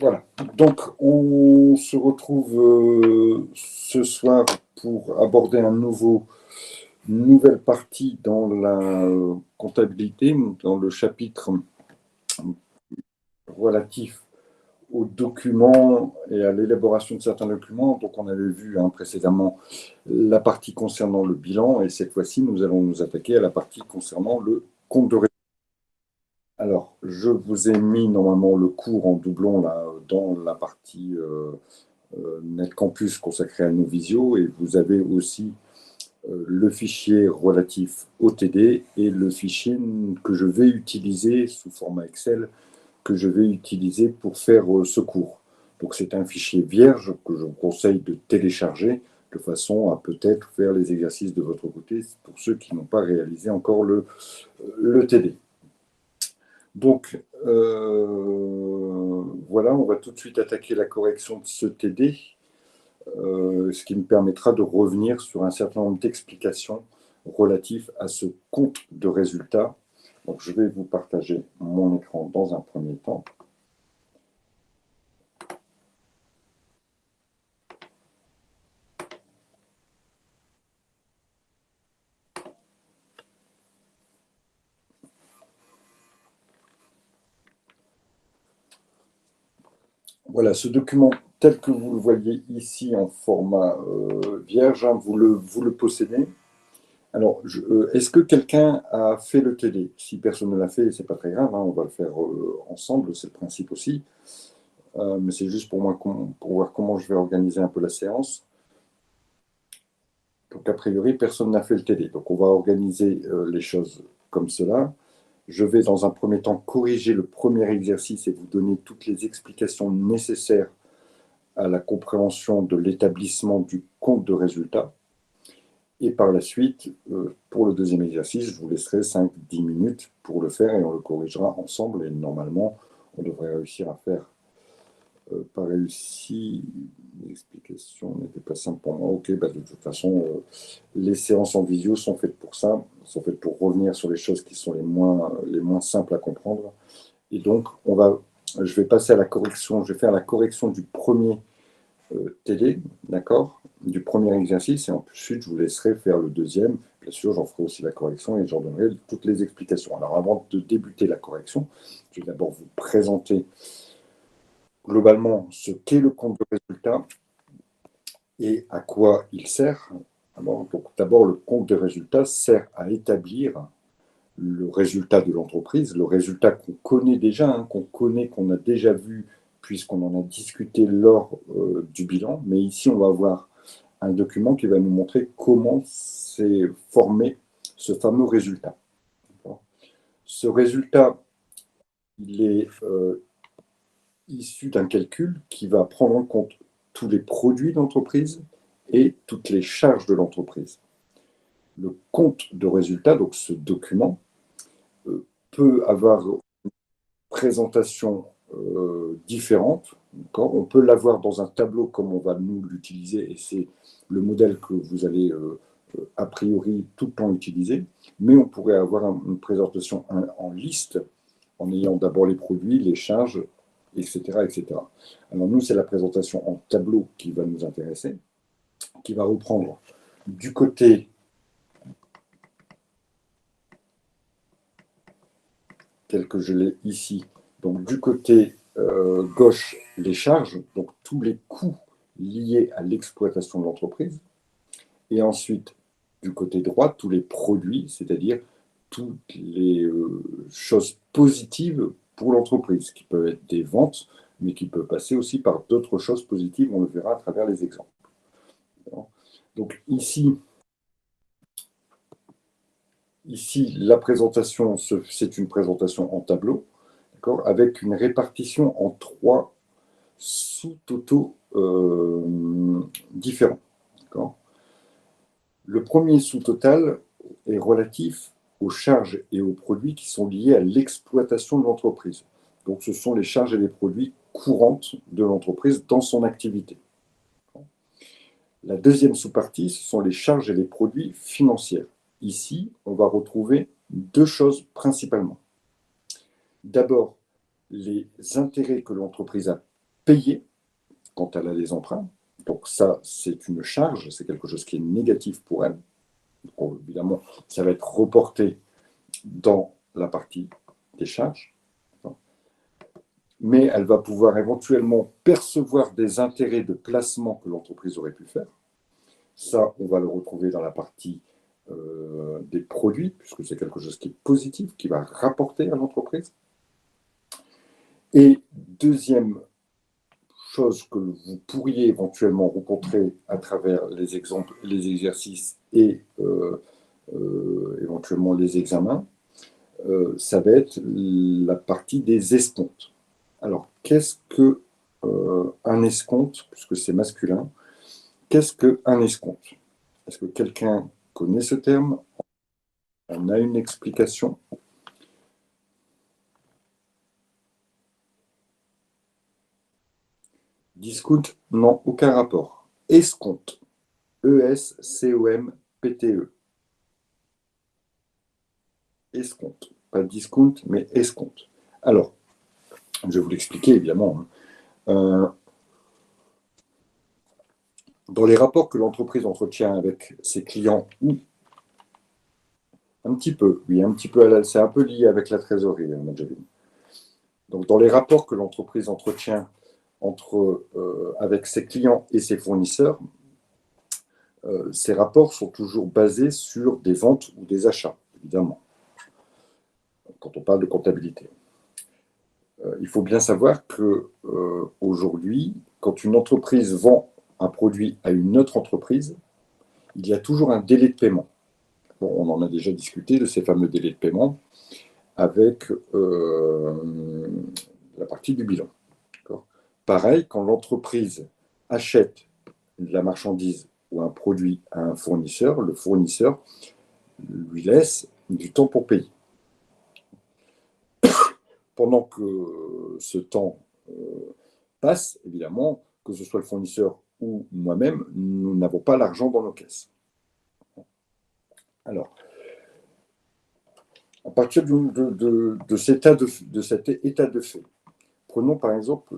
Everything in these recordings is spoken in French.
Voilà. Donc, on se retrouve ce soir pour aborder une nouvelle partie dans la comptabilité, dans le chapitre relatif aux documents et à l'élaboration de certains documents. Donc, on avait vu précédemment la partie concernant le bilan, et cette fois-ci, nous allons nous attaquer à la partie concernant le compte de résultat. Alors, je vous ai mis normalement le cours en doublon là, dans la partie NetCampus consacré à nos visios, et vous avez aussi le fichier relatif au TD et le fichier que je vais utiliser sous format Excel, que je vais utiliser pour faire ce cours. Donc c'est un fichier vierge que je vous conseille de télécharger de façon à peut-être faire les exercices de votre côté pour ceux qui n'ont pas réalisé encore le TD. Donc voilà, on va tout de suite attaquer la correction de ce TD. Ce qui me permettra de revenir sur un certain nombre d'explications relatives à ce compte de résultats. Donc, je vais vous partager mon écran dans un premier temps. Voilà, ce document tel que vous le voyez ici en format vierge, vous le possédez. Alors, est-ce que quelqu'un a fait le TD? Si personne ne l'a fait, ce n'est pas très grave, on va le faire ensemble, c'est le principe aussi. Mais c'est juste pour moi pour voir comment je vais organiser un peu la séance. Donc, a priori, personne n'a fait le TD. Donc, on va organiser les choses comme cela. Je vais, dans un premier temps, corriger le premier exercice et vous donner toutes les explications nécessaires à la compréhension de l'établissement du compte de résultat. Et par la suite, pour le deuxième exercice, je vous laisserai 5-10 minutes pour le faire et on le corrigera ensemble. Et normalement, on devrait réussir à faire pas réussi. L'explication n'était pas simple pour moi. Ok, de toute façon, les séances en visio sont faites pour ça, sont faites pour revenir sur les choses qui sont les moins simples à comprendre. Et donc, je vais passer à la correction, je vais faire la correction du premier TD, d'accord, du premier exercice, et ensuite, je vous laisserai faire le deuxième. Bien sûr, j'en ferai aussi la correction et j'en donnerai toutes les explications. Alors, avant de débuter la correction, je vais d'abord vous présenter globalement ce qu'est le compte de résultat et à quoi il sert. D'abord, le compte de résultat sert à établir le résultat de l'entreprise, le résultat qu'on connaît déjà, qu'on a déjà vu, puisqu'on en a discuté lors du bilan. Mais ici, on va avoir un document qui va nous montrer comment s'est formé ce fameux résultat. Ce résultat, il est issu d'un calcul qui va prendre en compte tous les produits d'entreprise et toutes les charges de l'entreprise. Le compte de résultat, donc ce document, peut avoir une présentation différente. On peut l'avoir dans un tableau comme on va nous l'utiliser, et c'est le modèle que vous allez a priori tout le temps utiliser, mais on pourrait avoir une présentation en liste en ayant d'abord les produits, les charges, etc., etc. Alors nous, c'est la présentation en tableau qui va nous intéresser, qui va reprendre du côté tel que je l'ai ici, donc du côté gauche, les charges, donc tous les coûts liés à l'exploitation de l'entreprise, et ensuite du côté droit, tous les produits, c'est-à-dire toutes les choses positives pour l'entreprise, qui peuvent être des ventes, mais qui peuvent passer aussi par d'autres choses positives, on le verra à travers les exemples. Donc ici, la présentation, c'est une présentation en tableau, avec une répartition en 3 sous-totaux différents. Le premier sous-total est relatif aux charges et aux produits qui sont liés à l'exploitation de l'entreprise. Donc, ce sont les charges et les produits courantes de l'entreprise dans son activité. La deuxième sous-partie, ce sont les charges et les produits financiers. Ici, on va retrouver 2 choses principalement. D'abord, les intérêts que l'entreprise a payer quand elle a des emprunts. Donc ça, c'est une charge, c'est quelque chose qui est négatif pour elle. Donc, évidemment, ça va être reporté dans la partie des charges. Mais elle va pouvoir éventuellement percevoir des intérêts de placement que l'entreprise aurait pu faire. Ça, on va le retrouver dans la partie des produits, puisque c'est quelque chose qui est positif, qui va rapporter à l'entreprise. Et deuxième chose que vous pourriez éventuellement rencontrer à travers les exemples, les exercices et éventuellement les examens, ça va être la partie des escomptes. Alors, qu'est-ce qu'un escompte, puisque c'est masculin, qu'est-ce qu'un escompte? Est-ce que quelqu'un connaît ce terme? On a une explication? Discount, non, aucun rapport. Escompte, E-S-C-O-M-P-T-E. Escompte, pas discount, mais escompte. Alors, je vais vous l'expliquer évidemment. Dans les rapports que l'entreprise entretient avec ses clients, ou un petit peu, oui, un petit peu, c'est un peu lié avec la trésorerie, Nadjabine. Donc, dans les rapports que l'entreprise entretient avec ses clients et ses fournisseurs, ces rapports sont toujours basés sur des ventes ou des achats, évidemment, quand on parle de comptabilité. Il faut bien savoir qu'aujourd'hui, quand une entreprise vend un produit à une autre entreprise, il y a toujours un délai de paiement. Bon, on en a déjà discuté de ces fameux délais de paiement avec la partie du bilan. Pareil, quand l'entreprise achète de la marchandise ou un produit à un fournisseur, le fournisseur lui laisse du temps pour payer. Pendant que ce temps passe, évidemment, que ce soit le fournisseur ou moi-même, nous n'avons pas l'argent dans nos caisses. Alors, à partir de cet état de fait, prenons par exemple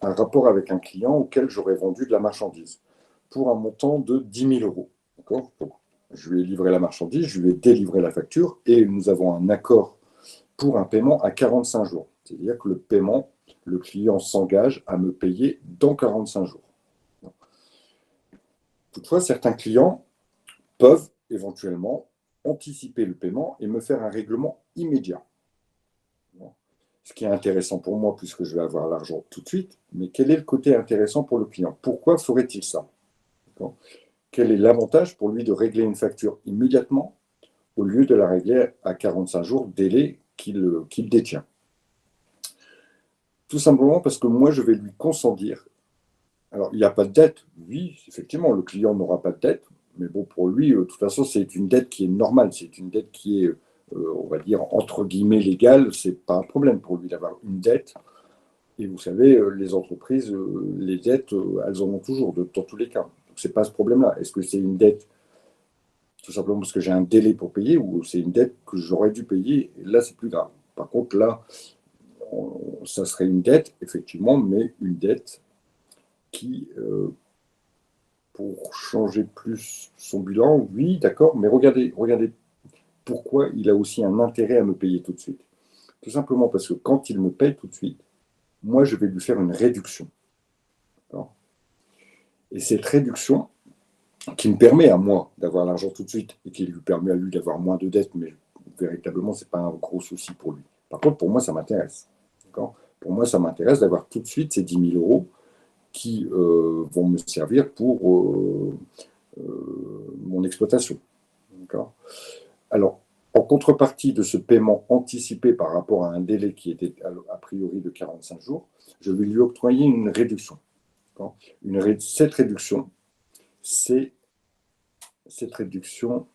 un rapport avec un client auquel j'aurais vendu de la marchandise pour un montant de 10 000 euros. D'accord ? Donc, je lui ai livré la marchandise, je lui ai délivré la facture et nous avons un accord pour un paiement à 45 jours. C'est-à-dire que le paiement, le client s'engage à me payer dans 45 jours. Toutefois, certains clients peuvent éventuellement anticiper le paiement et me faire un règlement immédiat. Ce qui est intéressant pour moi, puisque je vais avoir l'argent tout de suite, mais quel est le côté intéressant pour le client? Pourquoi ferait-il ça? Quel est l'avantage pour lui de régler une facture immédiatement au lieu de la régler à 45 jours, délai qu'il détient? Tout simplement parce que moi, je vais lui consentir. Alors, il n'y a pas de dette. Oui, effectivement, le client n'aura pas de dette, mais bon, pour lui, de toute façon, c'est une dette qui est normale. C'est une dette qui est, on va dire, entre guillemets, légale. Ce n'est pas un problème pour lui d'avoir une dette. Et vous savez, les entreprises, les dettes, elles en ont toujours, dans tous les cas. Ce n'est pas ce problème-là. Est-ce que c'est une dette tout simplement parce que j'ai un délai pour payer ou c'est une dette que j'aurais dû payer? Et là, c'est plus grave. Par contre, là, ça serait une dette, effectivement, mais une dette qui, pour changer plus son bilan, oui, d'accord, mais regardez pourquoi il a aussi un intérêt à me payer tout de suite. Tout simplement parce que quand il me paye tout de suite, moi, je vais lui faire une réduction. Et cette réduction, qui me permet à moi d'avoir l'argent tout de suite et qui lui permet à lui d'avoir moins de dettes, mais véritablement, ce n'est pas un gros souci pour lui. Par contre, pour moi, ça m'intéresse. Pour moi, ça m'intéresse d'avoir tout de suite ces 10 000 euros qui vont me servir pour mon exploitation. Alors, en contrepartie de ce paiement anticipé par rapport à un délai qui était a priori de 45 jours, je vais lui octroyer une réduction. Cette réduction,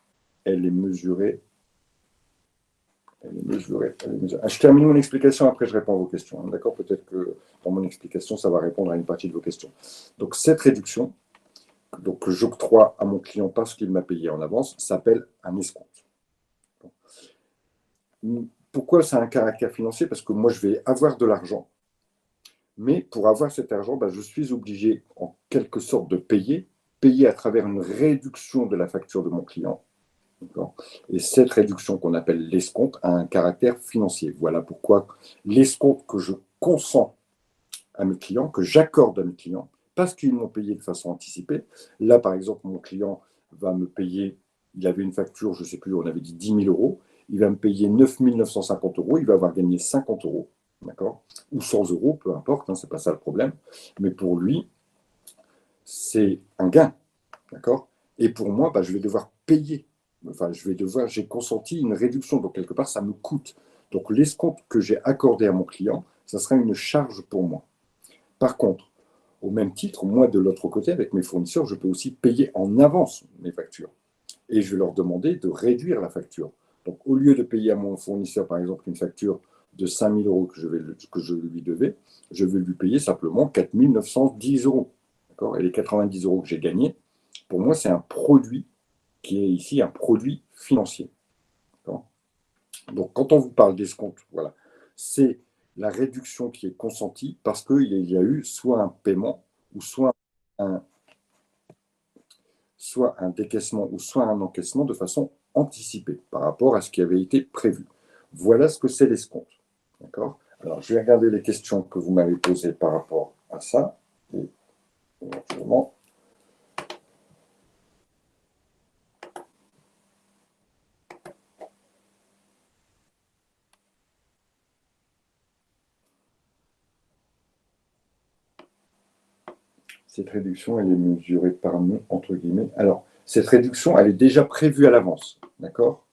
elle est mesurée. Je termine mon explication, après je réponds à vos questions. D'accord? Peut-être que dans mon explication, ça va répondre à une partie de vos questions. Donc, cette réduction, que j'octroie à mon client parce qu'il m'a payé en avance, s'appelle un escompte. Pourquoi ça a un caractère financier? Parce que moi, je vais avoir de l'argent, Mais pour avoir cet argent, je suis obligé en quelque sorte de payer à travers une réduction de la facture de mon client. Et cette réduction qu'on appelle l'escompte a un caractère financier. Voilà pourquoi l'escompte que je consens à mes clients, que j'accorde à mes clients, parce qu'ils m'ont payé de façon anticipée. Là, par exemple, mon client va me payer, il avait une facture, je ne sais plus, on avait dit 10 000 euros, il va me payer 9 950 euros, il va avoir gagné 50 euros, d'accord, ou 100 euros, peu importe, hein, ce n'est pas ça le problème, mais pour lui, c'est un gain, d'accord. Et pour moi, je vais devoir payer, j'ai consenti une réduction, donc quelque part, ça me coûte. Donc l'escompte que j'ai accordé à mon client, ça sera une charge pour moi. Par contre, au même titre, moi, de l'autre côté, avec mes fournisseurs, je peux aussi payer en avance mes factures. Et je vais leur demander de réduire la facture. Donc, au lieu de payer à mon fournisseur, par exemple, une facture de 5 000 euros que je lui devais, je vais lui payer simplement 4 910 euros. D'accord. Et les 90 euros que j'ai gagnés, pour moi, c'est un produit qui est ici un produit financier. D'accord. Donc, quand on vous parle d'escompte, voilà, c'est la réduction qui est consentie parce qu'il y a eu soit un paiement ou soit un décaissement ou soit un encaissement de façon anticipée par rapport à ce qui avait été prévu. Voilà ce que c'est l'escompte. D'accord. Alors, je vais regarder les questions que vous m'avez posées par rapport à ça. Et éventuellement, cette réduction, elle est mesurée par nous, entre guillemets. Alors, cette réduction, elle est déjà prévue à l'avance. D'accord.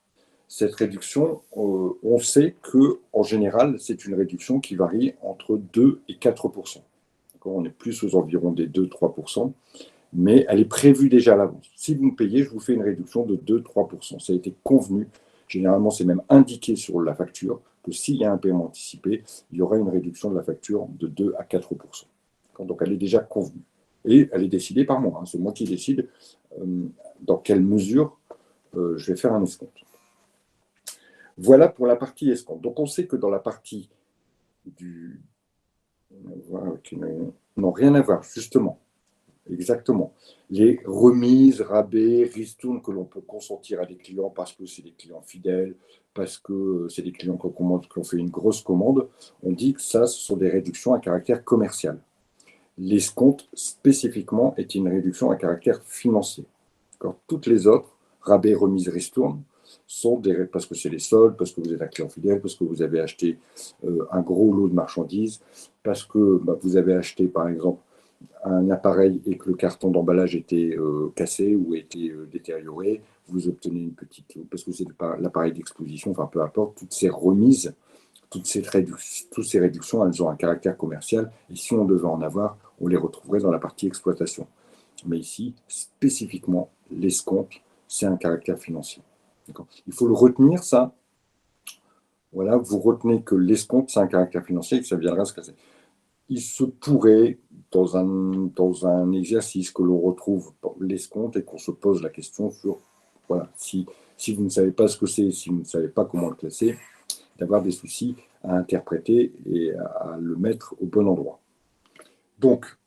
Cette réduction, on sait qu'en général, c'est une réduction qui varie entre 2 et 4%. On est plus aux environs des 2-3%, mais elle est prévue déjà à l'avance. Si vous me payez, je vous fais une réduction de 2-3%. Ça a été convenu. Généralement, c'est même indiqué sur la facture que s'il y a un paiement anticipé, il y aura une réduction de la facture de 2 à 4%. Donc, elle est déjà convenue. Et elle est décidée par moi. C'est moi qui décide dans quelle mesure je vais faire un escompte. Voilà pour la partie escompte. Donc, on sait que dans la partie du... Non, rien à voir, justement. Exactement. Les remises, rabais, ristournes que l'on peut consentir à des clients parce que c'est des clients fidèles, parce que c'est des clients qui ont fait une grosse commande, on dit que ça, ce sont des réductions à caractère commercial. L'escompte, spécifiquement, est une réduction à caractère financier. Toutes les autres, rabais, remises, ristournes, sont parce que c'est les soldes, parce que vous êtes un client fidèle, parce que vous avez acheté un gros lot de marchandises, parce que vous avez acheté, par exemple, un appareil et que le carton d'emballage était cassé ou était détérioré, vous obtenez une petite, parce que c'est l'appareil d'exposition, enfin peu importe, toutes ces remises, toutes ces réductions, elles ont un caractère commercial, et si on devait en avoir, on les retrouverait dans la partie exploitation. Mais ici, spécifiquement, l'escompte, c'est un caractère financier. Il faut le retenir, ça. Voilà, vous retenez que l'escompte, c'est un caractère financier et que ça viendra se casser. Il se pourrait, dans un exercice, que l'on retrouve l'escompte et qu'on se pose la question sur, voilà, si vous ne savez pas ce que c'est, si vous ne savez pas comment le classer, d'avoir des soucis à interpréter et à le mettre au bon endroit. Donc,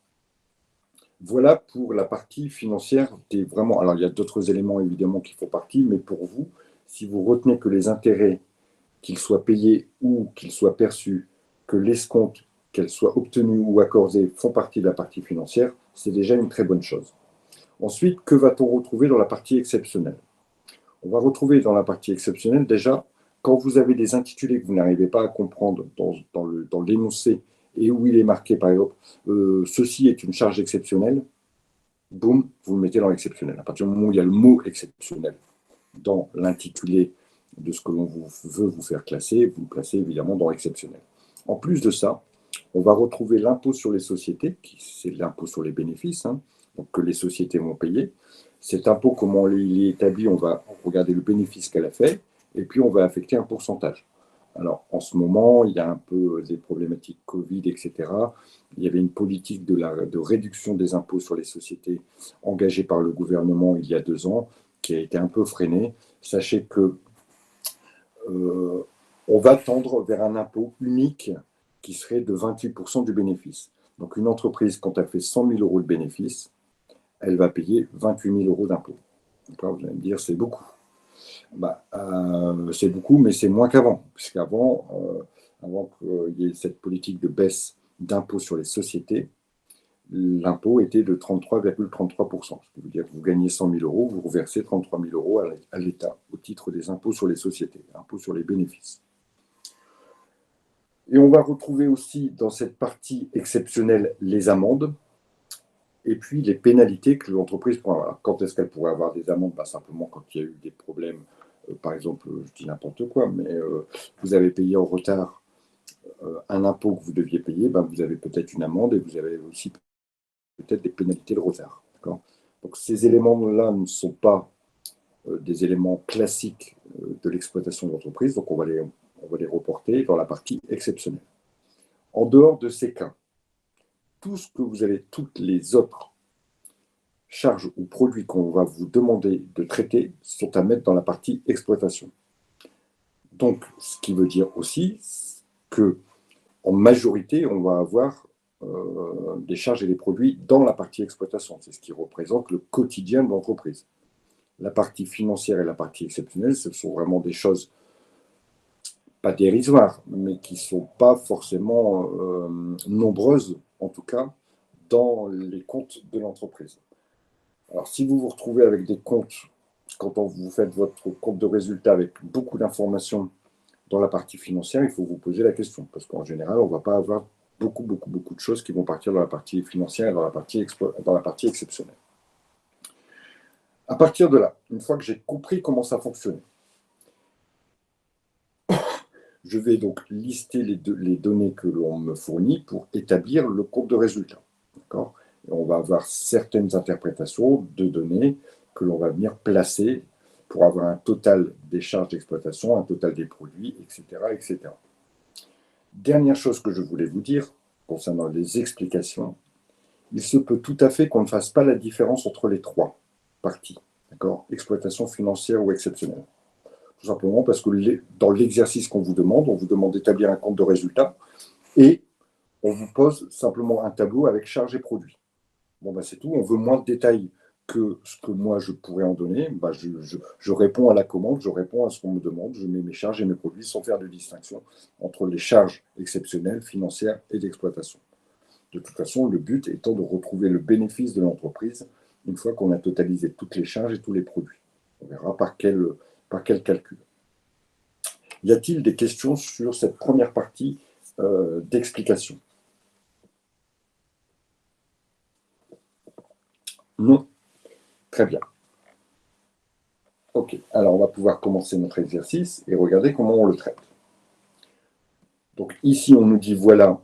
voilà pour la partie financière. Vraiment, alors, il y a d'autres éléments, évidemment, qui font partie, mais pour vous, si vous retenez que les intérêts, qu'ils soient payés ou qu'ils soient perçus, que l'escompte, qu'elle soit obtenue ou accordée, font partie de la partie financière, c'est déjà une très bonne chose. Ensuite, que va-t-on retrouver dans la partie exceptionnelle? On va retrouver dans la partie exceptionnelle, déjà, quand vous avez des intitulés que vous n'arrivez pas à comprendre dans l'énoncé et où il est marqué, par exemple, ceci est une charge exceptionnelle, boum, vous le mettez dans l'exceptionnel. À partir du moment où il y a le mot exceptionnel dans l'intitulé de ce que l'on veut vous faire classer, vous le placez évidemment dans exceptionnel. En plus de ça, on va retrouver l'impôt sur les sociétés, qui c'est l'impôt sur les bénéfices, donc que les sociétés vont payer. Cet impôt, comment il est établi? On va regarder le bénéfice qu'elle a fait, et puis on va affecter un pourcentage. Alors, en ce moment, il y a un peu des problématiques Covid, etc. Il y avait une politique de réduction des impôts sur les sociétés engagée par le gouvernement il y a 2 ans, qui a été un peu freinée. Sachez que on va tendre vers un impôt unique qui serait de 28% du bénéfice. Donc une entreprise, quand elle fait 100 000 euros de bénéfice, elle va payer 28 000 euros d'impôts. Vous allez me dire, c'est beaucoup. C'est beaucoup, mais c'est moins qu'avant. Puisqu'avant, avant qu'il y ait cette politique de baisse d'impôts sur les sociétés, l'impôt était de 33,33%. Ce qui veut dire que vous gagnez 100 000 euros, vous reversez 33 000 euros à l'État au titre des impôts sur les sociétés, impôts sur les bénéfices. Et on va retrouver aussi dans cette partie exceptionnelle les amendes et puis les pénalités que l'entreprise pourra avoir. Quand est-ce qu'elle pourrait avoir des amendes? Simplement quand il y a eu des problèmes, par exemple, je dis n'importe quoi, mais vous avez payé en retard un impôt que vous deviez payer, vous avez peut-être une amende et vous avez aussi peut-être des pénalités de retard. Donc ces éléments-là ne sont pas des éléments classiques de l'exploitation de l'entreprise, donc on va les reporter dans la partie exceptionnelle. En dehors de ces cas, tout ce que vous avez, toutes les autres charges ou produits qu'on va vous demander de traiter sont à mettre dans la partie exploitation. Donc, ce qui veut dire aussi que en majorité, on va avoir des charges et des produits dans la partie exploitation. C'est ce qui représente le quotidien de l'entreprise. La partie financière et la partie exceptionnelle, ce sont vraiment des choses pas dérisoires, mais qui ne sont pas forcément nombreuses, en tout cas, dans les comptes de l'entreprise. Alors, si vous vous retrouvez avec des comptes, quand vous faites votre compte de résultat avec beaucoup d'informations dans la partie financière, il faut vous poser la question, parce qu'en général, on ne va pas avoir beaucoup de choses qui vont partir dans la partie financière et dans la partie exceptionnelle. À partir de là, une fois que j'ai compris comment ça fonctionnait, je vais donc lister les données que l'on me fournit pour établir le compte de résultat. D'accord ? Et on va avoir certaines interprétations de données que l'on va venir placer pour avoir un total des charges d'exploitation, un total des produits, etc., etc. Dernière chose que je voulais vous dire concernant les explications, il se peut tout à fait qu'on ne fasse pas la différence entre les trois parties, d'accord ? Exploitation financière ou exceptionnelle. Tout simplement parce que dans l'exercice qu'on vous demande, on vous demande d'établir un compte de résultat et on vous pose simplement un tableau avec charges et produits. C'est tout, on veut moins de détails que ce que moi je pourrais en donner. Je réponds à la commande, je réponds à ce qu'on me demande, je mets mes charges et mes produits sans faire de distinction entre les charges exceptionnelles, financières et d'exploitation. De toute façon, le but étant de retrouver le bénéfice de l'entreprise une fois qu'on a totalisé toutes les charges et tous les produits. On verra par quel calcul. Y a-t-il des questions sur cette première partie d'explication? Non? Très bien. Ok, alors on va pouvoir commencer notre exercice et regarder comment on le traite. Donc ici, on nous dit, voilà,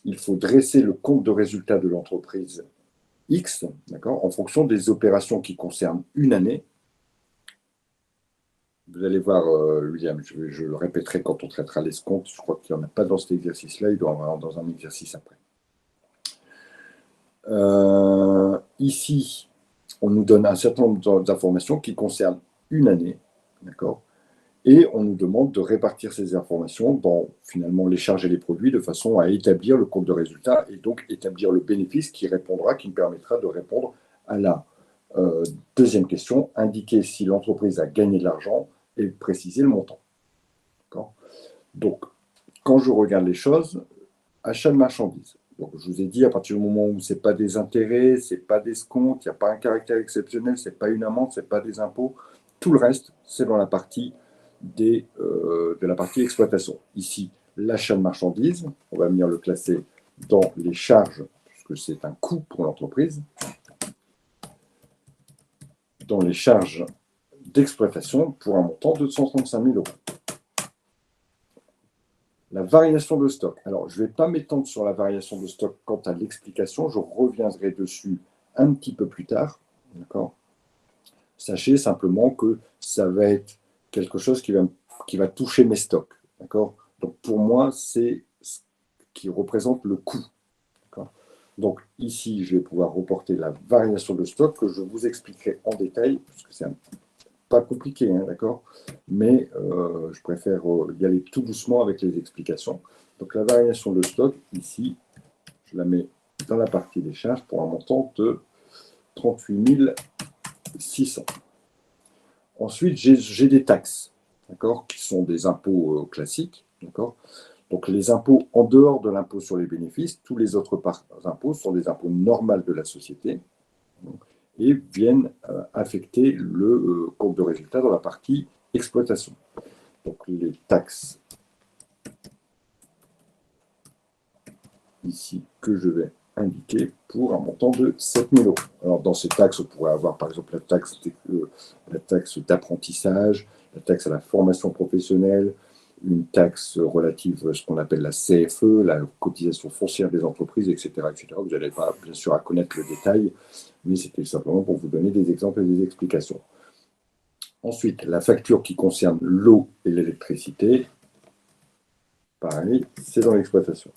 il faut dresser le compte de résultat de l'entreprise X, d'accord, en fonction des opérations qui concernent une année. Vous allez voir, William, je le répéterai quand on traitera l'escompte. Je crois qu'il n'y en a pas dans cet exercice-là, il doit y en avoir dans un exercice après. Ici, on nous donne un certain nombre d'informations qui concernent une année, d'accord, et on nous demande de répartir ces informations dans finalement les charges et les produits de façon à établir le compte de résultat et donc établir le bénéfice qui me permettra de répondre à la deuxième question, indiquer si l'entreprise a gagné de l'argent et préciser le montant. Donc, quand je regarde les choses, achat de marchandises. Donc, je vous ai dit, à partir du moment où ce n'est pas des intérêts, ce n'est pas des escomptes, il n'y a pas un caractère exceptionnel, ce n'est pas une amende, ce n'est pas des impôts, tout le reste, c'est dans la partie de la partie exploitation. Ici, l'achat de marchandises, on va venir le classer dans les charges, puisque c'est un coût pour l'entreprise, dans les charges d'exploitation pour un montant de 135 000 euros. La variation de stock. Alors, je ne vais pas m'étendre sur la variation de stock quant à l'explication, je reviendrai dessus un petit peu plus tard. D'accord ? Sachez simplement que ça va être quelque chose qui va toucher mes stocks. D'accord ? Donc, pour moi, c'est ce qui représente le coût. Donc, ici, je vais pouvoir reporter la variation de stock que je vous expliquerai en détail, parce que c'est pas compliqué, hein, d'accord? Mais je préfère y aller tout doucement avec les explications. Donc la variation de stock, ici, je la mets dans la partie des charges pour un montant de 38 600. Ensuite, j'ai des taxes, d'accord, qui sont des impôts classiques, d'accord. Donc les impôts en dehors de l'impôt sur les bénéfices, tous les autres impôts sont des impôts normaux de la société et viennent affecter le compte de résultat dans la partie exploitation. Donc les taxes ici que je vais indiquer pour un montant de 7 000 euros. Alors dans ces taxes, on pourrait avoir par exemple la taxe d'apprentissage, la taxe à la formation professionnelle, une taxe relative à ce qu'on appelle la CFE, la cotisation foncière des entreprises, etc. etc. Vous n'allez pas bien sûr à connaître le détail, mais c'était simplement pour vous donner des exemples et des explications. Ensuite, la facture qui concerne l'eau et l'électricité, pareil, c'est dans l'exploitation.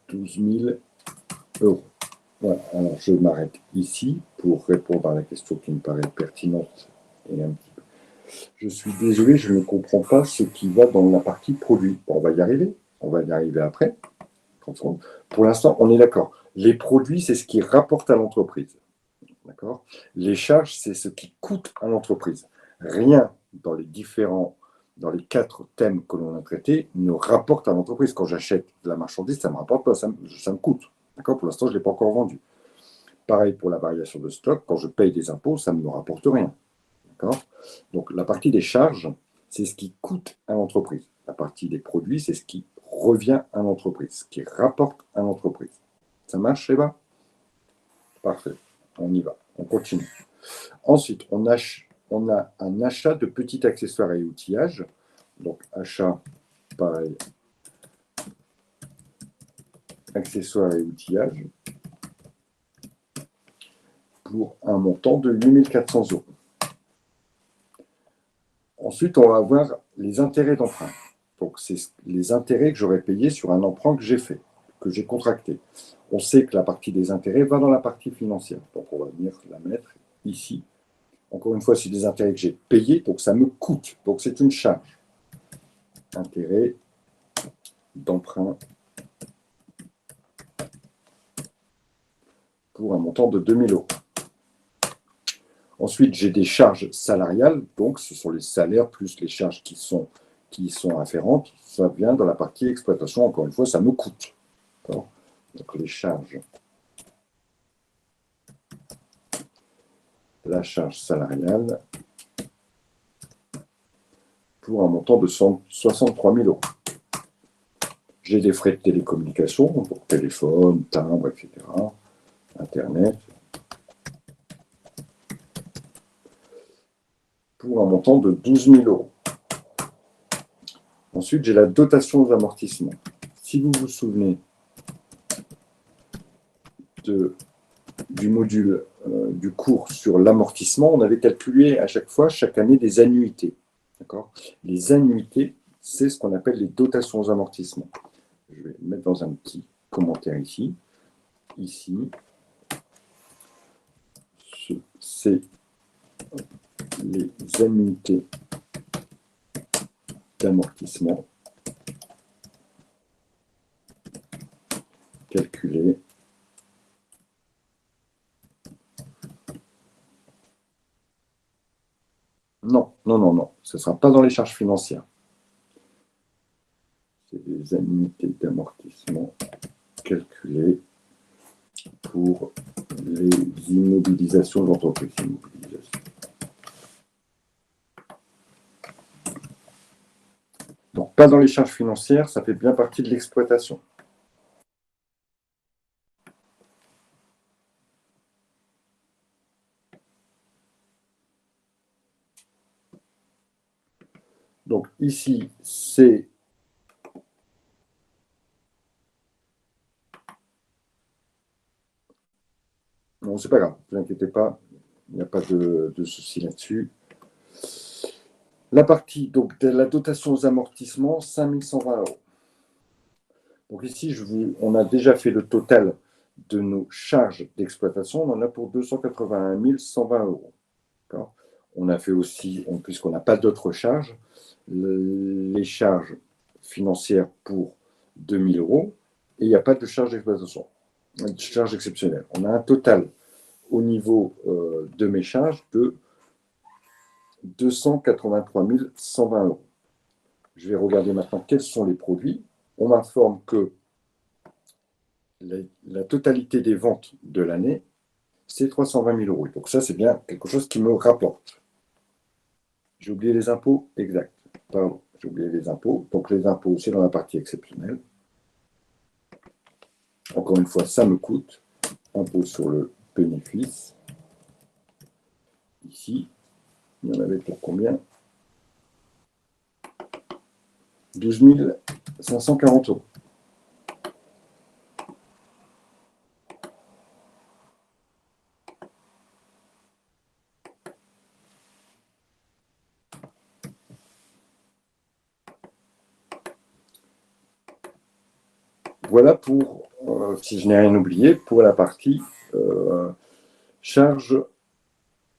« 12 000 euros. Voilà, alors je m'arrête ici pour répondre à la question qui me paraît pertinente et un petit peu. Je suis désolé, je ne comprends pas ce qui va dans la partie produit. Bon, on va y arriver après. Pour l'instant, on est d'accord. Les produits, c'est ce qui rapporte à l'entreprise. D'accord. Les charges, c'est ce qui coûte à l'entreprise. Rien dans les 4 thèmes que l'on a traités ne rapporte à l'entreprise. Quand j'achète de la marchandise, ça ne me rapporte pas, ça me coûte. D'accord. Pour l'instant, je ne l'ai pas encore vendu. Pareil pour la variation de stock, quand je paye des impôts, ça ne me rapporte rien. D'accord. Donc la partie des charges, c'est ce qui coûte à l'entreprise. La partie des produits, c'est ce qui revient à l'entreprise, ce qui rapporte à l'entreprise. Ça marche, Eva? Parfait. On y va. On continue. Ensuite, on a un achat de petits accessoires et outillages. Donc achat, pareil, accessoires et outillages pour un montant de 8 400 euros. Ensuite, on va avoir les intérêts d'emprunt. Donc, c'est les intérêts que j'aurais payés sur un emprunt que j'ai fait, que j'ai contracté. On sait que la partie des intérêts va dans la partie financière. Donc, on va venir la mettre ici. Encore une fois, c'est des intérêts que j'ai payés, donc ça me coûte. Donc, c'est une charge. Intérêt d'emprunt pour un montant de 2 000 euros. Ensuite, j'ai des charges salariales, donc ce sont les salaires plus les charges qui sont afférentes. Ça vient dans la partie exploitation. Encore une fois, ça me coûte. Donc les charges, la charge salariale pour un montant de 63 000 euros. J'ai des frais de télécommunication, pour téléphone, timbre, etc. Internet, pour un montant de 12 000 euros. Ensuite, j'ai la dotation aux amortissements. Si vous vous souvenez du module du cours sur l'amortissement, on avait calculé à chaque année, des annuités. Les annuités, c'est ce qu'on appelle les dotations aux amortissements. Je vais mettre dans un petit commentaire ici. Ici, c'est les annuités d'amortissement calculées Non, non, non, non. Ce ne sera pas dans les charges financières. C'est des annuités d'amortissement calculées pour les immobilisations d'entreprise. Donc, pas dans les charges financières, ça fait bien partie de l'exploitation. Donc, ici, c'est non, c'est pas grave, ne vous inquiétez pas, il n'y a pas de souci là-dessus. La partie donc, de la dotation aux amortissements, 5 120 €. Donc ici, on a déjà fait le total de nos charges d'exploitation. On en a pour 281 120 €. On a fait aussi, puisqu'on n'a pas d'autres charges, les charges financières pour 2 000 € et il n'y a pas de charge d'exploitation, de charge exceptionnelle. On a un total au niveau de mes charges de 283 120 €. Je vais regarder maintenant quels sont les produits. On m'informe que la totalité des ventes de l'année, c'est 320 000 €. Donc ça, c'est bien quelque chose qui me rapporte. J'ai oublié les impôts, exact. Pardon, j'ai oublié les impôts. Donc les impôts, c'est dans la partie exceptionnelle. Encore une fois, ça me coûte. Impôt sur le bénéfice. Ici, il y en avait pour combien? 12 540 €. Voilà pour, si je n'ai rien oublié, pour la partie charge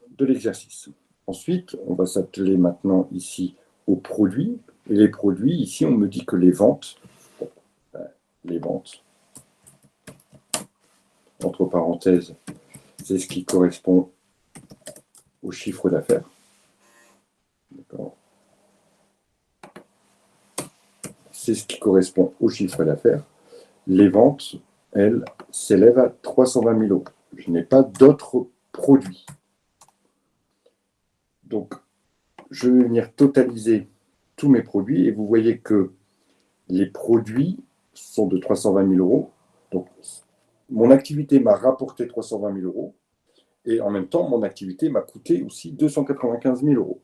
de l'exercice. Ensuite, on va s'atteler maintenant ici aux produits. Et les produits, ici, on me dit que les ventes, entre parenthèses, c'est ce qui correspond au chiffre d'affaires. D'accord. C'est ce qui correspond au chiffre d'affaires. Les ventes, elles, s'élèvent à 320 000 €. Je n'ai pas d'autres produits. Donc, je vais venir totaliser tous mes produits et vous voyez que les produits sont de 320 000 €. Donc, mon activité m'a rapporté 320 000 € et en même temps, mon activité m'a coûté aussi 295 000 €.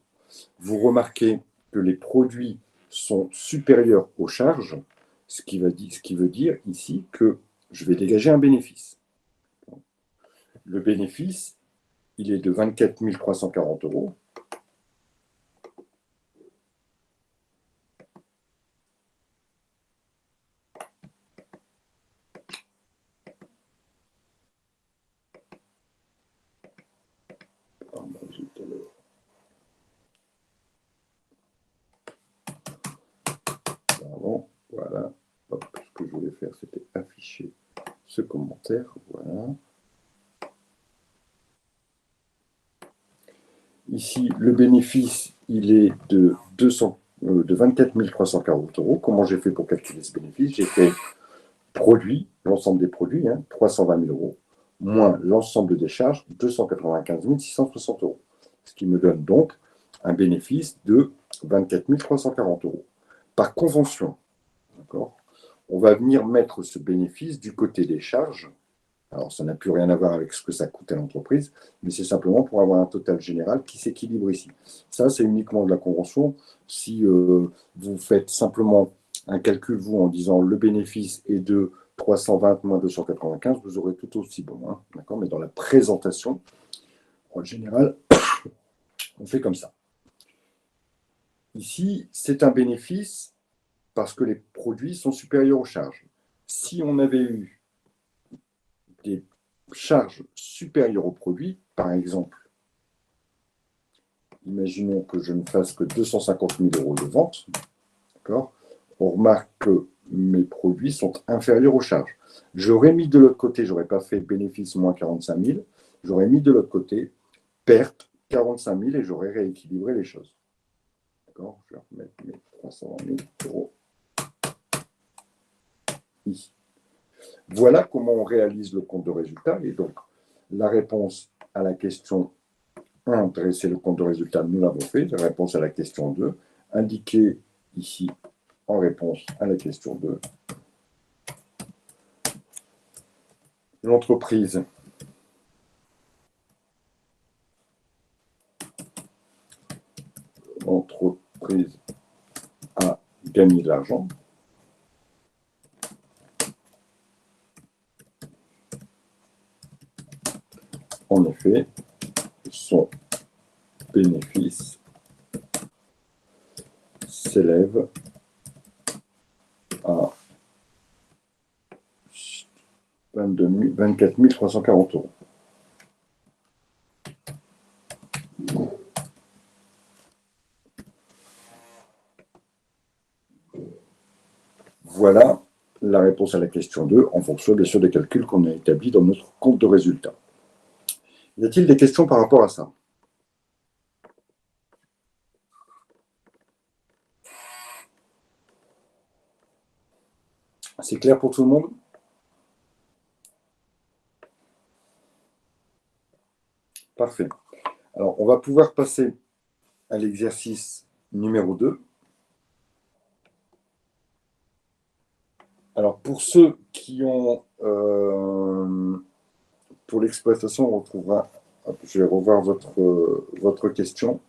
Vous remarquez que les produits sont supérieurs aux charges, ce qui veut dire ici que je vais dégager un bénéfice. Le bénéfice, il est de 24 340 €. Pardon, voilà. Hop, ce que je voulais faire, c'était afficher ce commentaire. Voilà. Ici, le bénéfice, il est de 24 340 €. Comment j'ai fait pour calculer ce bénéfice? J'ai fait produit, l'ensemble des produits, 320 000 €, moins l'ensemble des charges, 295 660 €. Ce qui me donne donc un bénéfice de 24 340 €. Par convention, d'accord, on va venir mettre ce bénéfice du côté des charges. Alors, ça n'a plus rien à voir avec ce que ça coûte à l'entreprise, mais c'est simplement pour avoir un total général qui s'équilibre ici. Ça, c'est uniquement de la convention. Si vous faites simplement un calcul, vous, en disant le bénéfice est de 320 moins 295, vous aurez tout aussi bon. D'accord, mais dans la présentation, en général, on fait comme ça. Ici, c'est un bénéfice parce que les produits sont supérieurs aux charges. Si on avait eu des charges supérieures aux produits, par exemple, imaginons que je ne fasse que 250 000 € de vente, d'accord, on remarque que mes produits sont inférieurs aux charges. J'aurais mis de l'autre côté, je n'aurais pas fait bénéfice moins 45 000, j'aurais mis de l'autre côté perte 45 000 et j'aurais rééquilibré les choses. D'accord, je vais remettre mes 320 000 € ici. Voilà comment on réalise le compte de résultat. Et donc, la réponse à la question 1, dresser le compte de résultat, nous l'avons fait. La réponse à la question 2, indiquer ici en réponse à la question 2. L'entreprise a gagné de l'argent. En effet, son bénéfice s'élève à 24 340 euros. Voilà la réponse à la question 2, en fonction bien sûr des calculs qu'on a établis dans notre compte de résultat. Y a-t-il des questions par rapport à ça? C'est clair pour tout le monde? Parfait. Alors, on va pouvoir passer à l'exercice numéro 2. Alors, pour ceux qui ont... pour l'exploitation, on retrouvera... Je vais revoir votre question.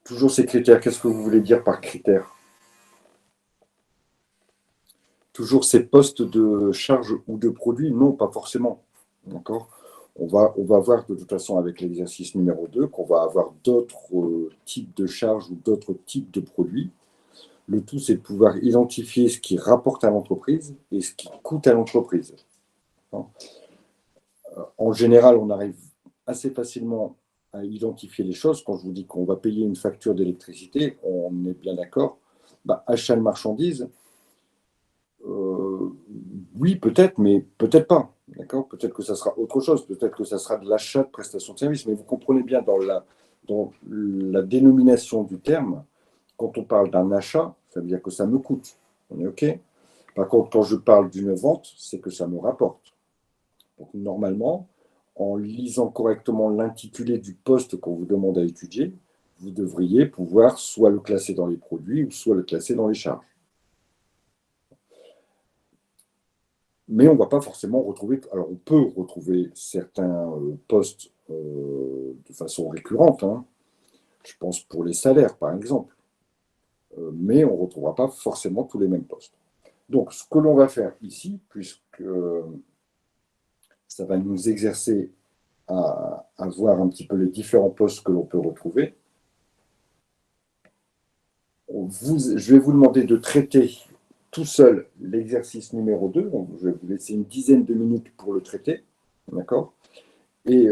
Toujours ces critères. Qu'est-ce que vous voulez dire par critères? Toujours ces postes de charge ou de produit? Non, pas forcément. D'accord? On va voir de toute façon avec l'exercice numéro 2 qu'on va avoir d'autres types de charges ou d'autres types de produits. Le tout, c'est de pouvoir identifier ce qui rapporte à l'entreprise et ce qui coûte à l'entreprise. En général, on arrive assez facilement à identifier les choses. Quand je vous dis qu'on va payer une facture d'électricité, on est bien d'accord. Achat de marchandises, oui, peut-être, mais peut-être pas. D'accord? Peut-être que ça sera autre chose. Peut-être que ça sera de l'achat de prestations de services. Mais vous comprenez bien dans la dénomination du terme, quand on parle d'un achat, ça veut dire que ça me coûte. On est OK? Par contre, quand je parle d'une vente, c'est que ça me rapporte. Donc, normalement, en lisant correctement l'intitulé du poste qu'on vous demande à étudier, vous devriez pouvoir soit le classer dans les produits ou soit le classer dans les charges. Mais on ne va pas forcément retrouver... Alors, on peut retrouver certains postes de façon récurrente. Hein. Je pense pour les salaires, par exemple. Mais on ne retrouvera pas forcément tous les mêmes postes. Donc, ce que l'on va faire ici, puisque ça va nous exercer à voir un petit peu les différents postes que l'on peut retrouver, je vais vous demander de traiter tout seul l'exercice numéro 2. Donc, je vais vous laisser une dizaine de minutes pour le traiter. D'accord? Et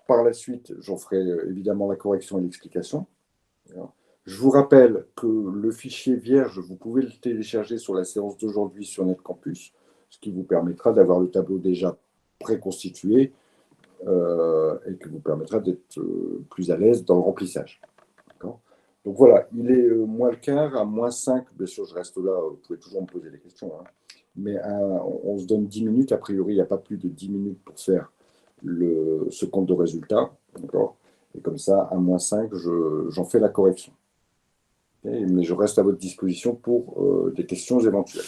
par la suite, j'en ferai évidemment la correction et l'explication. Je vous rappelle que le fichier vierge, vous pouvez le télécharger sur la séance d'aujourd'hui sur NetCampus, ce qui vous permettra d'avoir le tableau déjà préconstitué et qui vous permettra d'être plus à l'aise dans le remplissage. Donc voilà, il est moins le quart, à moins 5, bien sûr je reste là, vous pouvez toujours me poser des questions, hein. Mais on se donne 10 minutes, a priori il n'y a pas plus de 10 minutes pour faire ce compte de résultat, d'accord? Et comme ça, à moins 5, j'en fais la correction. Okay, mais je reste à votre disposition pour des questions éventuelles.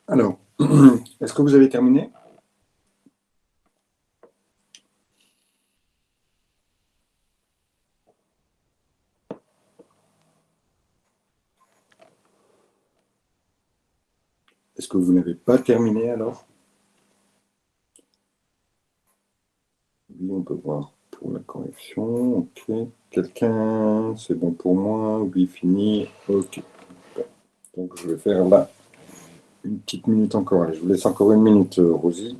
Alors, est-ce que vous avez terminé? Est-ce que vous n'avez pas terminé alors? Oui, on peut voir pour la correction. Ok. Quelqu'un, c'est bon pour moi. Oui, fini. Ok. Bon. Donc, je vais faire là une petite minute encore. Allez, je vous laisse encore une minute, Rosie.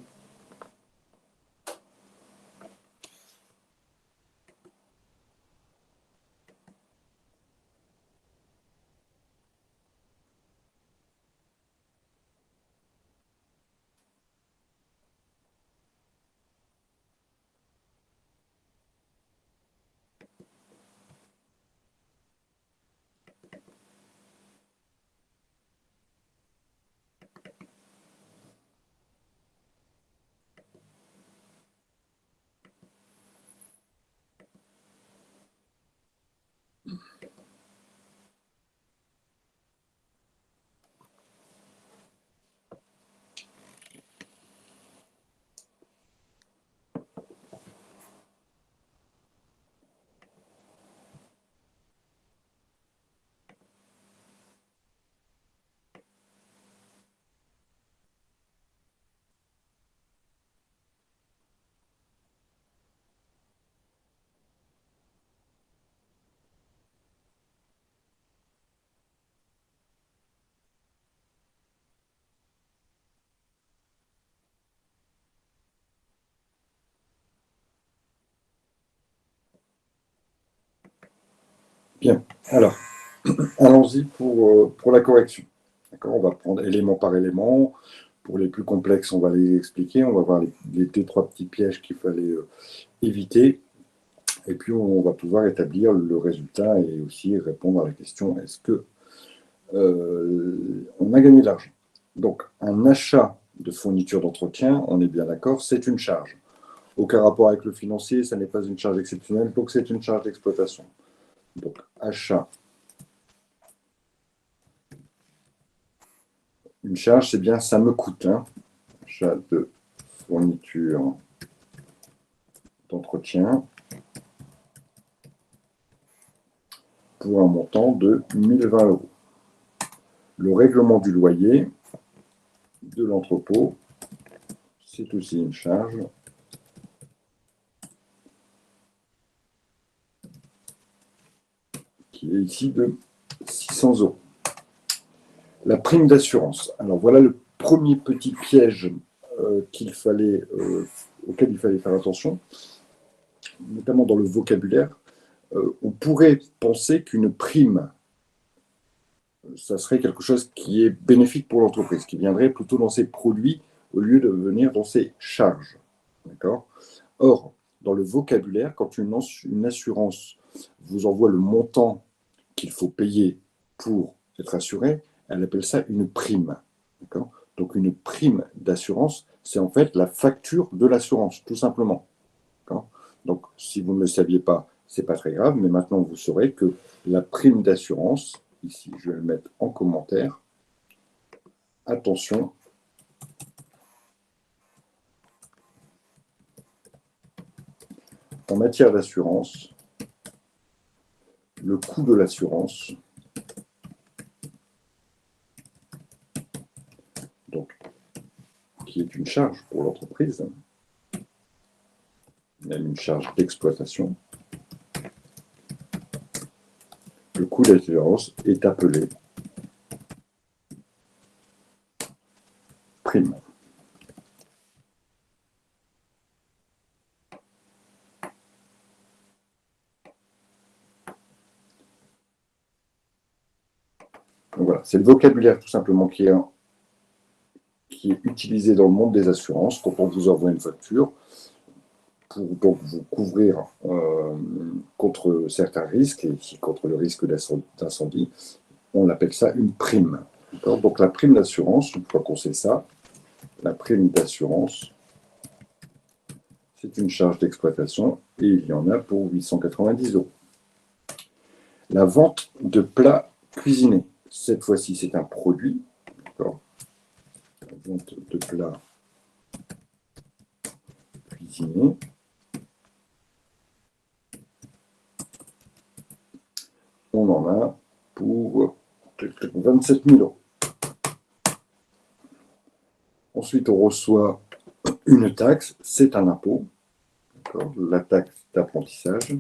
Bien. Alors, allons-y pour la correction. D'accord. On va prendre élément par élément. Pour les plus complexes, on va les expliquer. On va voir les deux, trois petits pièges qu'il fallait éviter. Et puis, on va pouvoir établir le résultat et aussi répondre à la question, est-ce que on a gagné de l'argent? Donc, un achat de fourniture d'entretien, on est bien d'accord, c'est une charge. Aucun rapport avec le financier, ça n'est pas une charge exceptionnelle, donc c'est une charge d'exploitation. Donc, achat. Une charge, c'est bien, ça me coûte. Hein. Achat de fourniture d'entretien pour un montant de 1020 euros. Le règlement du loyer de l'entrepôt, c'est aussi une charge qui est ici de 600 euros. La prime d'assurance. Alors voilà le premier petit piège auquel il fallait faire attention, notamment dans le vocabulaire. On pourrait penser qu'une prime, ça serait quelque chose qui est bénéfique pour l'entreprise, qui viendrait plutôt dans ses produits au lieu de venir dans ses charges. D'accord? Or, dans le vocabulaire, quand une assurance vous envoie le montant qu'il faut payer pour être assuré, elle appelle ça une prime. D'accord? Donc une prime d'assurance, c'est en fait la facture de l'assurance, tout simplement. D'accord? Donc si vous ne le saviez pas, c'est pas très grave, mais maintenant vous saurez que la prime d'assurance, ici je vais le mettre en commentaire, attention, en matière d'assurance, le coût de l'assurance, donc qui est une charge pour l'entreprise, même une charge d'exploitation, le coût de l'assurance est appelé prime. Donc voilà, c'est le vocabulaire tout simplement qui est utilisé dans le monde des assurances quand on vous envoie une facture pour donc vous couvrir contre certains risques, et ici contre le risque d'incendie, on appelle ça une prime. Donc la prime d'assurance, une fois qu'on sait ça, la prime d'assurance, c'est une charge d'exploitation et il y en a pour 890 euros. La vente de plats cuisinés, cette fois-ci c'est un produit, vente de plats cuisinés. On en a pour 27 000 euros. Ensuite, on reçoit une taxe, c'est un impôt. La taxe d'apprentissage,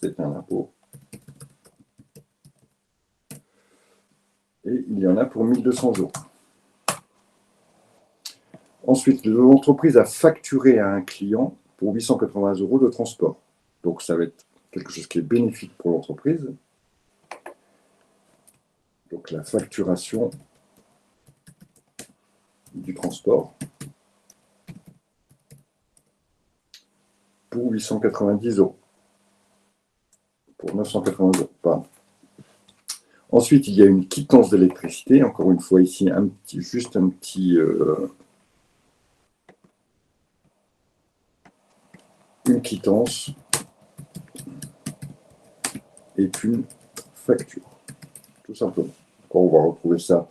c'est un impôt. Et il y en a pour 1 200 euros. Ensuite, l'entreprise a facturé à un client pour 880 euros de transport. Donc, ça va être quelque chose qui est bénéfique pour l'entreprise. Donc, la facturation du transport pour 890 euros. Pour 980 euros, pardon. Ensuite, il y a une quittance d'électricité. Encore une fois, ici, juste un petit... une quittance est une facture, tout simplement. On va retrouver ça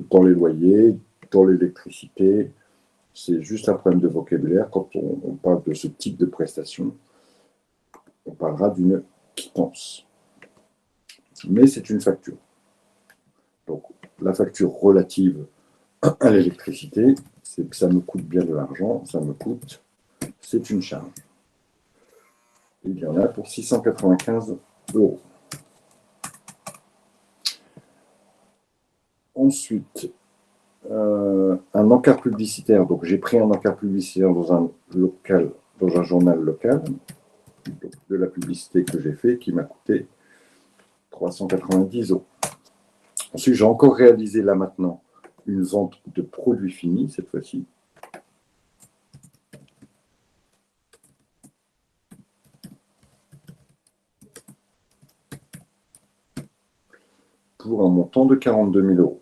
dans les loyers, dans l'électricité. C'est juste un problème de vocabulaire. Quand on parle de ce type de prestation, on parlera d'une quittance. Mais c'est une facture. Donc, la facture relative à l'électricité, c'est que ça me coûte bien de l'argent, ça me coûte, c'est une charge. Il y en a pour 695 euros. Ensuite, un encart publicitaire. Donc, j'ai pris un encart publicitaire dans un local, dans un journal local, de la publicité que j'ai fait, qui m'a coûté 390 euros. Ensuite, j'ai encore réalisé là maintenant une vente de produits finis, cette fois-ci. Pour un montant de 42 000 euros.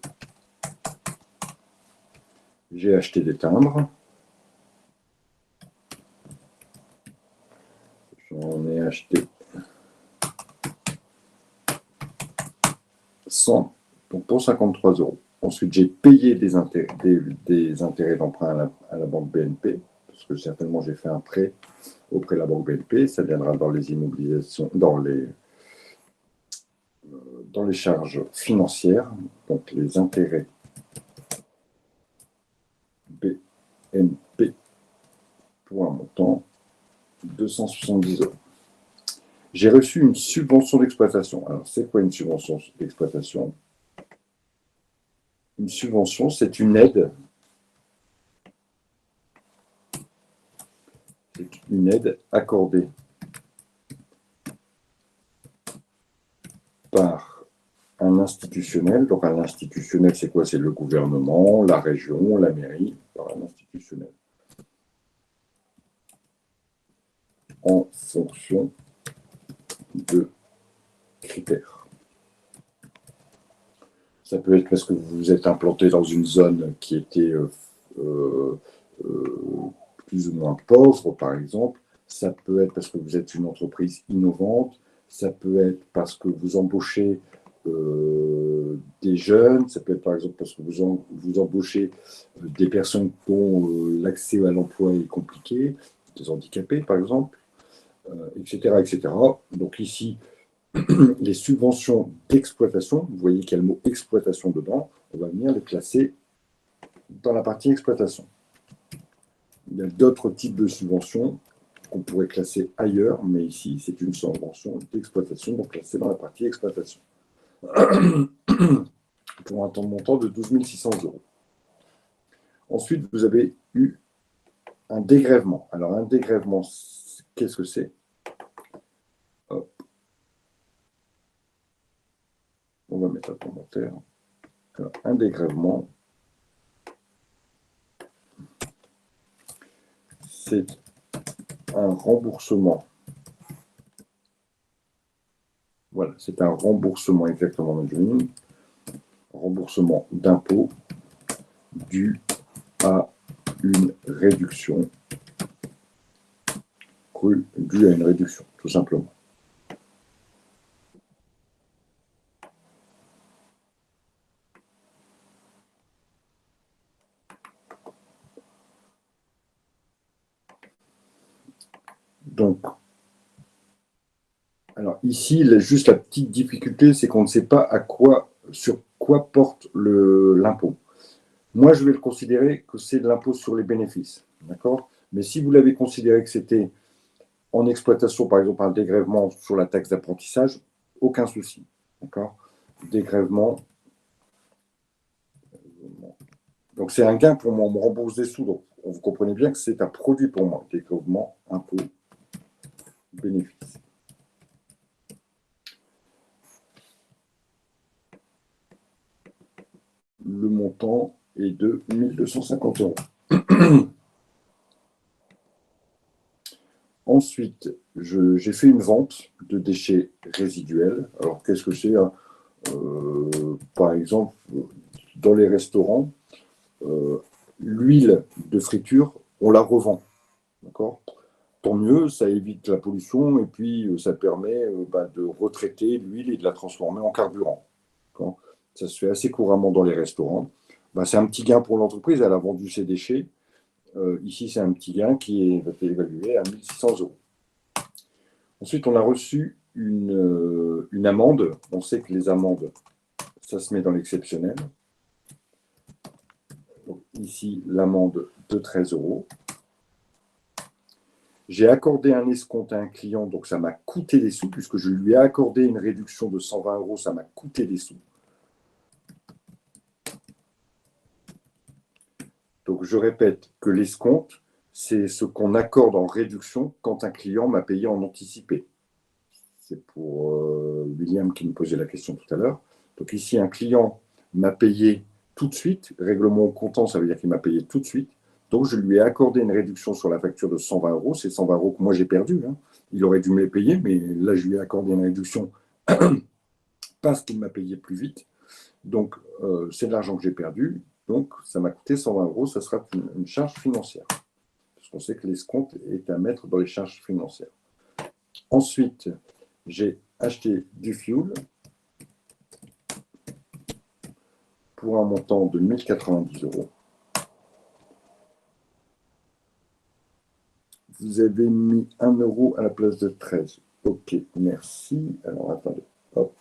J'ai acheté des timbres. J'en ai acheté 100, donc pour 53 euros. Ensuite, j'ai payé des intérêts d'emprunt à la banque BNP, parce que certainement j'ai fait un prêt auprès de la banque BNP. Ça viendra dans les immobilisations, dans les charges financières, donc les intérêts BNP pour un montant de 270 euros. J'ai reçu une subvention d'exploitation. Alors, c'est quoi une subvention d'exploitation? Une subvention, c'est une aide. C'est une aide accordée par un institutionnel. Donc, un institutionnel, c'est quoi? C'est le gouvernement, la région, la mairie, par un institutionnel. En fonction de critères. Ça peut être parce que vous vous êtes implanté dans une zone qui était plus ou moins pauvre, par exemple. Ça peut être parce que vous êtes une entreprise innovante. Ça peut être parce que vous embauchez des jeunes. Ça peut être par exemple parce que vous embauchez des personnes dont l'accès à l'emploi est compliqué, des handicapés par exemple, etc., etc. Donc ici, les subventions d'exploitation, vous voyez qu'il y a le mot exploitation dedans, on va venir les classer dans la partie exploitation. Il y a d'autres types de subventions qu'on pourrait classer ailleurs, mais ici, c'est une subvention d'exploitation, donc classée dans la partie exploitation. Pour un montant de 12 600 euros. Ensuite, vous avez eu un dégrèvement. Alors, un dégrèvement, qu'est-ce que c'est? On va mettre un commentaire. Alors, un dégrèvement, c'est un remboursement. Voilà, c'est un remboursement exactement, Benjamin. Remboursement d'impôt dû à une réduction. Dû à une réduction, tout simplement. Donc, alors ici, juste la petite difficulté, c'est qu'on ne sait pas sur quoi porte l'impôt. Moi, je vais le considérer que c'est de l'impôt sur les bénéfices. D'accord? Mais si vous l'avez considéré que c'était en exploitation, par exemple, un dégrèvement sur la taxe d'apprentissage, aucun souci. D'accord? Dégrèvement. Donc, c'est un gain pour moi, on me rembourse des sous. Donc, vous comprenez bien que c'est un produit pour moi. Dégrèvement, impôt, bénéfice. Le montant est de 1 250 €. Ensuite, j'ai fait une vente de déchets résiduels. Alors, qu'est-ce que c'est, hein? Par exemple, dans les restaurants, l'huile de friture, on la revend. D'accord? Tant mieux, ça évite la pollution et puis ça permet de retraiter l'huile et de la transformer en carburant. Ça se fait assez couramment dans les restaurants. C'est un petit gain pour l'entreprise, elle a vendu ses déchets. Ici, c'est un petit gain qui est évalué à 1 600 €. Ensuite, on a reçu une amende. On sait que les amendes, ça se met dans l'exceptionnel. Ici, l'amende de 13 €. J'ai accordé un escompte à un client, donc ça m'a coûté des sous, puisque je lui ai accordé une réduction de 120 €, ça m'a coûté des sous. Donc je répète que l'escompte, c'est ce qu'on accorde en réduction quand un client m'a payé en anticipé. C'est pour William qui me posait la question tout à l'heure. Donc ici, un client m'a payé tout de suite. Règlement au comptant, ça veut dire qu'il m'a payé tout de suite. Donc je lui ai accordé une réduction sur la facture de 120 €. C'est 120 € que moi j'ai perdu, hein. Il aurait dû me les payer, mais là je lui ai accordé une réduction parce qu'il m'a payé plus vite. Donc c'est de l'argent que j'ai perdu. Donc ça m'a coûté 120 €. Ça sera une charge financière. Parce qu'on sait que l'escompte est à mettre dans les charges financières. Ensuite, j'ai acheté du fuel pour un montant de 1 090 €. Vous avez mis 1 € à la place de 13. Ok, merci. Alors, attendez. Hop.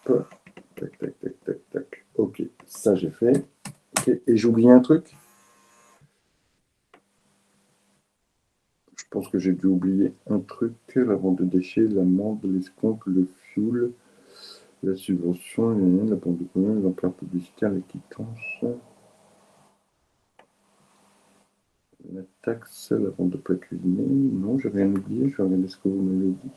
Tac, tac, tac, tac, tac. Ok, ça j'ai fait. Okay. Et j'ai oublié un truc. Je pense que j'ai dû oublier un truc. La vente de déchets, l'amende, l'escompte, le fuel, la subvention, la vente de communes, l'emploi publicitaire, la quittance. La taxe, la vente de plats cuisinés. Non, j'ai rien oublié. Je vais regarder ce que vous m'avez dit.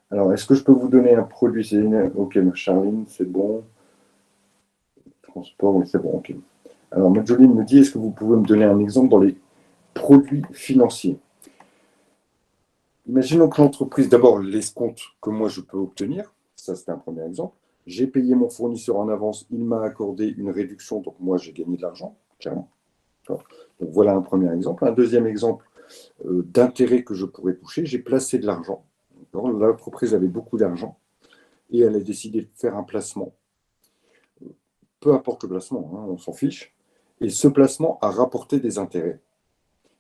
Alors, est-ce que je peux vous donner un produit? Ok, Charline, c'est bon. Transport, oui, c'est bon, ok. Alors, Majoline me dit, est-ce que vous pouvez me donner un exemple dans les produits financiers? Imaginons que l'entreprise, d'abord, l'escompte que moi je peux obtenir, ça c'est un premier exemple. J'ai payé mon fournisseur en avance, il m'a accordé une réduction, donc moi j'ai gagné de l'argent, clairement. Donc voilà un premier exemple. Un deuxième exemple d'intérêt que je pourrais toucher, j'ai placé de l'argent. L'entreprise avait beaucoup d'argent et elle a décidé de faire un placement. Peu importe le placement, hein, on s'en fiche. Et ce placement a rapporté des intérêts.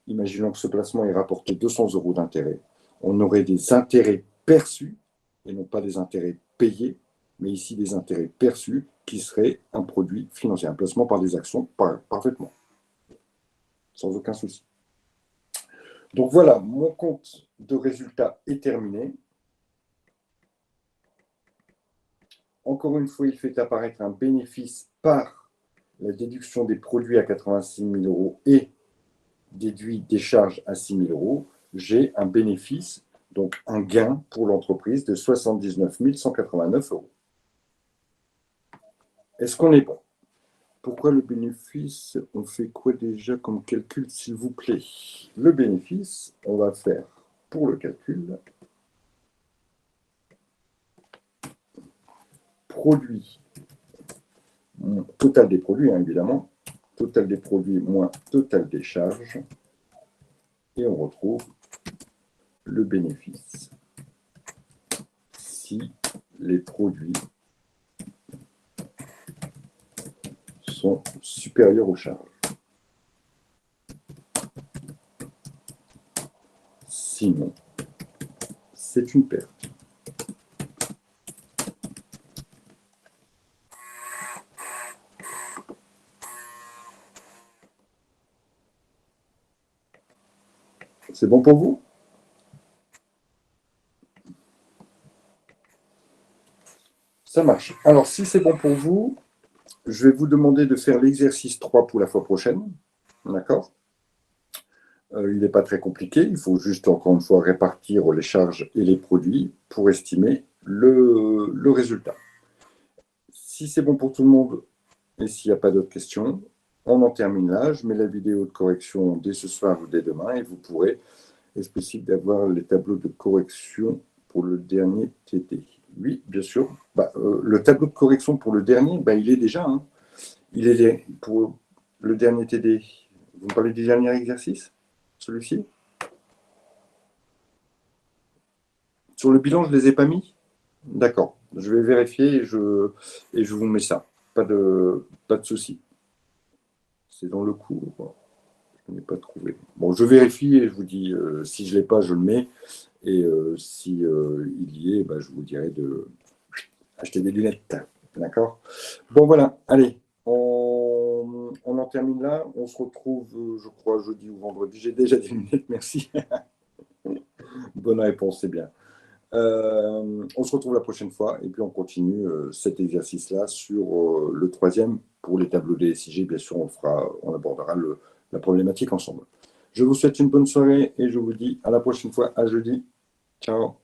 Imaginons que ce placement ait rapporté 200 € d'intérêt. On aurait des intérêts perçus, et non pas des intérêts payés, mais ici des intérêts perçus qui seraient un produit financier, un placement par des actions, parfaitement, sans aucun souci. Donc voilà, mon compte de résultat est terminé. Encore une fois, il fait apparaître un bénéfice par la déduction des produits à 86 000 € et déduit des charges à 6 000 €. J'ai un bénéfice, donc un gain pour l'entreprise de 79 189 €. Est-ce qu'on est bon? Pourquoi le bénéfice? On fait quoi déjà comme calcul, s'il vous plaît? Le bénéfice, on va faire pour le calcul produit total des produits, hein, évidemment. Total des produits moins total des charges. Et on retrouve le bénéfice. Si les produits sont supérieurs aux charges. Sinon, c'est une perte. C'est bon pour vous? Ça marche. Alors, si c'est bon pour vous, je vais vous demander de faire l'exercice 3 pour la fois prochaine. D'accord? Il n'est pas très compliqué. Il faut juste, encore une fois, répartir les charges et les produits pour estimer le résultat. Si c'est bon pour tout le monde et s'il n'y a pas d'autres questions, on en termine là. Je mets la vidéo de correction dès ce soir ou dès demain et vous pourrez, est-ce possible d'avoir les tableaux de correction pour le dernier TD? Oui, bien sûr. Le tableau de correction pour le dernier, il est déjà. Hein. Il est pour le dernier TD. Vous me parlez du dernier exercice? Celui-ci? Sur le bilan, je ne les ai pas mis? D'accord. Je vais vérifier et je vous mets ça. Pas de souci. C'est dans le cours. Je n'ai pas trouvé. Bon, je vérifie et je vous dis, si je ne l'ai pas, je le mets. Et si il y est, je vous dirai de acheter des lunettes. D'accord? Bon, voilà. Allez, on en termine là. On se retrouve, je crois, jeudi ou vendredi. J'ai déjà des lunettes, merci. Bonne réponse, c'est bien. On se retrouve la prochaine fois et puis on continue cet exercice-là sur le troisième. Pour les tableaux des SIG, bien sûr, on abordera la problématique ensemble. Je vous souhaite une bonne soirée et je vous dis à la prochaine fois, à jeudi. Ciao.